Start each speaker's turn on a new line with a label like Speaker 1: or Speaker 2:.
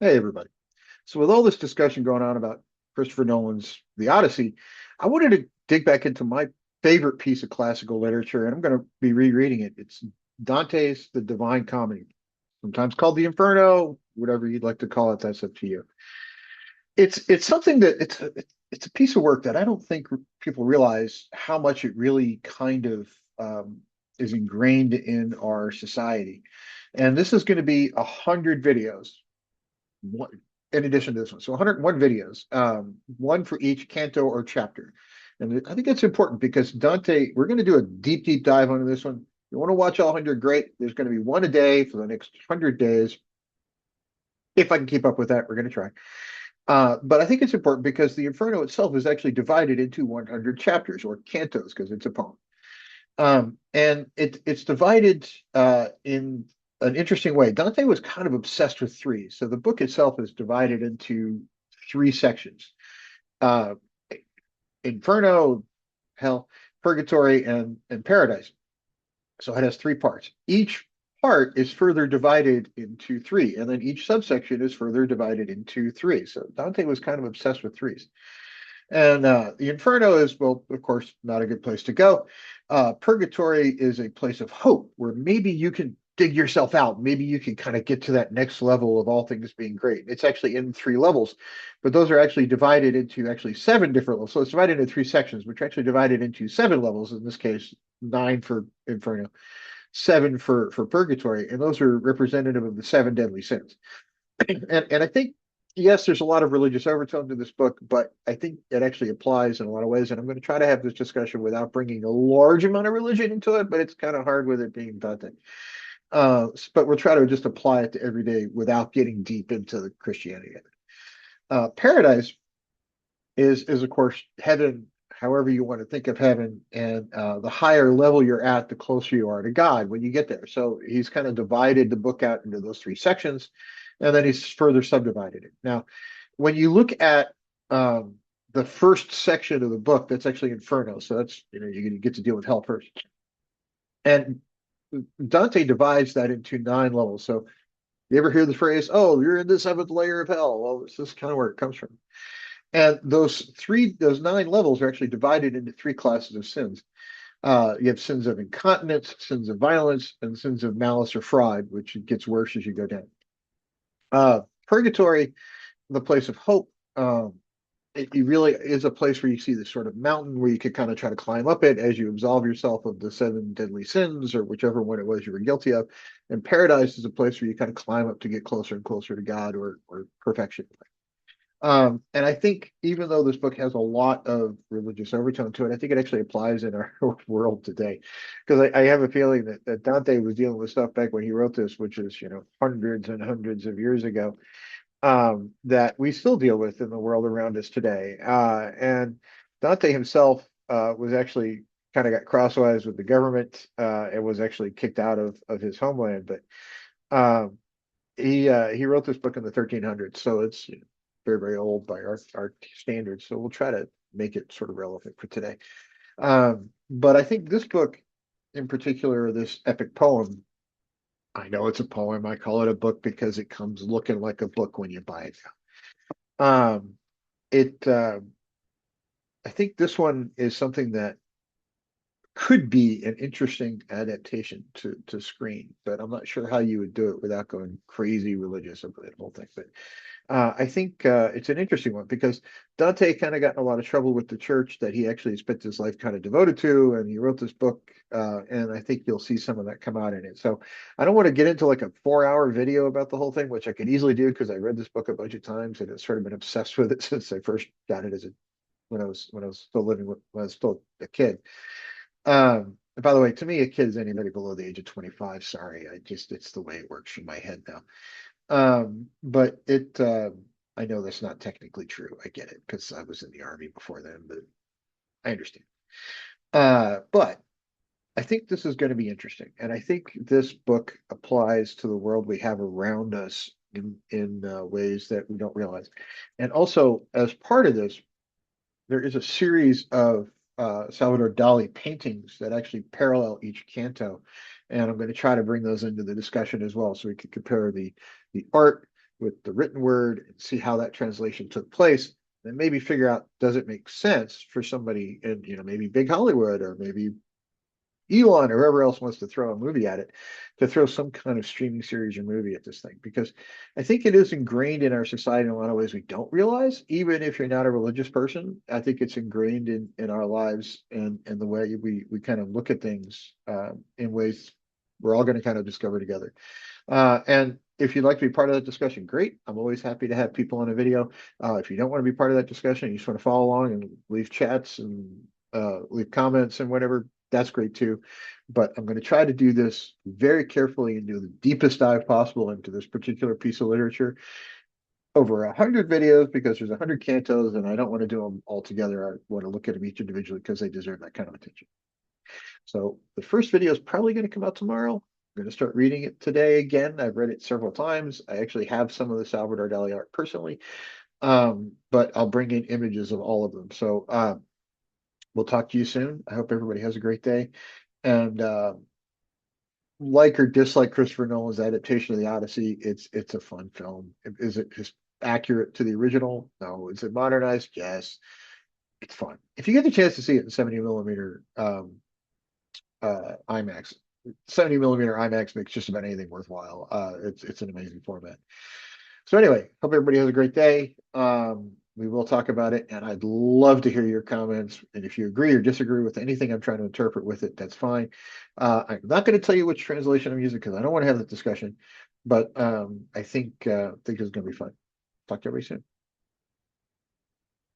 Speaker 1: Hey, everybody. So, with all this discussion going on about Christopher Nolan's The Odyssey, I wanted to dig back into my favorite piece of classical literature, and I'm going to be rereading it. It's Dante's The Divine Comedy, sometimes called the Inferno, whatever you'd like to call it. That's up to you. It's something that it's a piece of work that I don't think people realize how much it really kind of is ingrained in our society. And this is going to be 100 videos one, in addition to this one. So 101 videos, one for each canto or chapter. And I think that's important because Dante, we're going to do a deep, deep dive onto this one. You want to watch all 100, great. There's going to be one a day for the next 100 days. If I can keep up with that, we're going to try. But I think it's important because the Inferno itself is actually divided into 100 chapters or cantos because it's a poem. And it's divided in an interesting way. Dante was kind of obsessed with three. So the book itself is divided into three sections. Uh, Inferno, Hell, Purgatory, and Paradise. So it has three parts. Each part is further divided into three, and then each subsection is further divided into three. So Dante was kind of obsessed with threes. And the Inferno is, well, of course, not a good place to go. Purgatory is a place of hope where maybe you can dig yourself out. Maybe you can kind of get to that next level of all things being great. It's actually in three levels, but those are actually divided into actually seven different levels. So it's divided into three sections, which are actually divided into seven levels, in this case, nine for Inferno, seven for Purgatory. And those are representative of the seven deadly sins. And I think yes, there's a lot of religious overtone to this book, but I think it actually applies in a lot of ways. And I'm going to try to have this discussion without bringing a large amount of religion into it, but it's kind of hard with it being Dante. But we'll try to just apply it to every day without getting deep into the Christianity of it. Paradise is of course heaven, however you want to think of heaven, and the higher level you're at, the closer you are to God when you get there. So he's kind of divided the book out into those three sections, and then he's further subdivided it. Now, when you look at the first section of the book, that's actually Inferno. So that's you get to deal with hell first, and Dante divides that into nine levels. So you ever hear the phrase, "Oh, you're in the seventh layer of hell"? Well, this is kind of where it comes from. And those nine levels are actually divided into three classes of sins. You have sins of incontinence, sins of violence, and sins of malice or fraud, which gets worse as you go down. Purgatory, the place of hope, it really is a place where you see this sort of mountain where you could kind of try to climb up it as you absolve yourself of the seven deadly sins or whichever one it was you were guilty of. And paradise is a place where you kind of climb up to get closer and closer to God or perfection. And I think even though this book has a lot of religious overtone to it, I think it actually applies in our world today. Because I have a feeling that Dante was dealing with stuff back when he wrote this, which is, hundreds and hundreds of years ago, that we still deal with in the world around us today. And Dante himself was actually kind of got crosswise with the government and was actually kicked out of his homeland. But he wrote this book in the 1300s, so it's very, very old by our standards. So we'll try to make it sort of relevant for today. But I think this book, in particular, this epic poem, I know it's a poem. I call it a book because it comes looking like a book when you buy it. Um, it I think this one is something that could be an interesting adaptation to screen, but I'm not sure how you would do it without going crazy religious over that whole thing. But I think it's an interesting one because Dante kind of got in a lot of trouble with the church that he actually spent his life kind of devoted to, and he wrote this book, and I think you'll see some of that come out in it. So I don't want to get into like a 4-hour video about the whole thing, which I could easily do because I read this book a bunch of times and have sort of been obsessed with it since I first got it as a when I was still living with when I was still a kid. By the way, to me, a kid is anybody below the age of 25. Sorry, it's the way it works in my head now. But I know that's not technically true. I get it because I was in the army before then, but I understand. But I think this is going to be interesting, and I think this book applies to the world we have around us in ways that we don't realize. And also, as part of this, there is a series of Salvador Dali paintings that actually parallel each canto, and I'm going to try to bring those into the discussion as well, so we can compare the art, with the written word and see how that translation took place, and maybe figure out, does it make sense for somebody in, maybe big Hollywood, or maybe Elon or whoever else wants to throw a movie at it, to throw some kind of streaming series or movie at this thing. Because I think it is ingrained in our society in a lot of ways we don't realize. Even if you're not a religious person, I think it's ingrained in our lives, and the way we kind of look at things, in ways we're all going to kind of discover together. And if you'd like to be part of that discussion, great. I'm always happy to have people on a video. If you don't want to be part of that discussion, you just want to follow along and leave chats and leave comments and whatever, that's great too. But I'm going to try to do this very carefully and do the deepest dive possible into this particular piece of literature over 100 videos, because there's 100 cantos, and I don't want to do them all together. I want to look at them each individually because they deserve that kind of attention. So the first video is probably going to come out tomorrow. I'm going to start reading it today again. I've read it several times. I actually have some of the Salvador Dali art personally, but I'll bring in images of all of them. So we'll talk to you soon. I hope everybody has a great day. And like or dislike Christopher Nolan's adaptation of the Odyssey, it's a fun film. Is it just accurate to the original? No. Is it modernized? Yes. It's fun. If you get the chance to see it in 70 millimeter IMAX, 70 millimeter IMAX makes just about anything worthwhile. It's an amazing format. So anyway, hope everybody has a great day. We will talk about it, and I'd love to hear your comments. And if you agree or disagree with anything I'm trying to interpret with it, that's fine. I'm not going to tell you which translation I'm using because I don't want to have that discussion. But I think it's going to be fun. Talk to everybody soon.